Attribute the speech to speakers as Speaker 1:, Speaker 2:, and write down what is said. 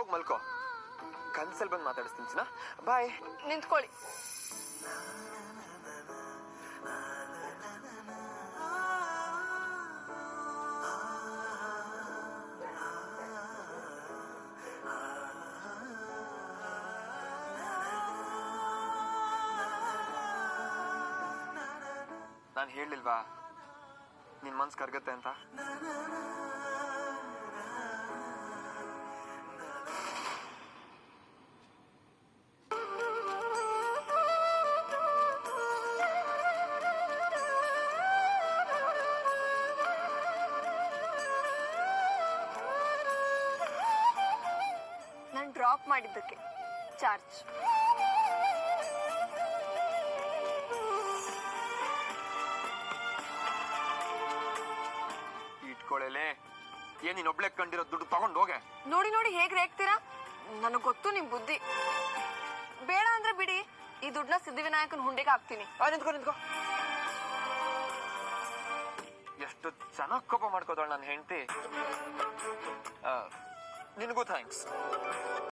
Speaker 1: ಹೋಗಿ ಮಲ್ಕೋ. ಕನ್ಸಲ್ ಬಂದು ಮಾತಾಡಿಸ್ತೀನಿ ಚಿನ್ನ. ಬಾಯ್.
Speaker 2: ನಿಂತ್ಕೊಳ್ಳಿ.
Speaker 1: ನಾನು ಹೇಳಿಲ್ವಾ ನಿನ್ ಮನ್ಸ್ ಕರ್ಗತ್ತೆ ಅಂತ?
Speaker 2: ನಾನು ಡ್ರಾಪ್ ಮಾಡಿದ್ದಕ್ಕೆ ಚಾರ್ಜ್.
Speaker 1: ಇಟ್ಕೊಳ್ಳೇಲೆ. ಏನ್ ನೀನ್ ಒಬ್ಳೆ ಕಂಡಿರೋ ದುಡ್ಡು ತಗೊಂಡು ಹೋಗೆ.
Speaker 2: ನೋಡಿ ನೋಡಿ ಹೇಗ್ ರೇಗ್ತೀರಾ? ನನಗ್ ಗೊತ್ತು ನಿಮ್ ಬುದ್ಧಿ. ಬೇಡ ಅಂದ್ರೆ ಬಿಡಿ, ಈ ದುಡ್ಡನ್ನ ಸಿದ್ಧಿವಿನಾಯಕನ ಹುಂಡಿಗೆ ಹಾಕ್ತೀನಿ.
Speaker 1: ನಿಂತ್ಕೊ ನಿಂತ್ಕೊ. ಎಷ್ಟು ಚೆನ್ನಾಗ್ ಕೋಪ ಮಾಡ್ಕೋದವಳು ನನ್ನ ಹೆಂಡತಿ. ನಿನಗೂ ಥ್ಯಾಂಕ್ಸ್.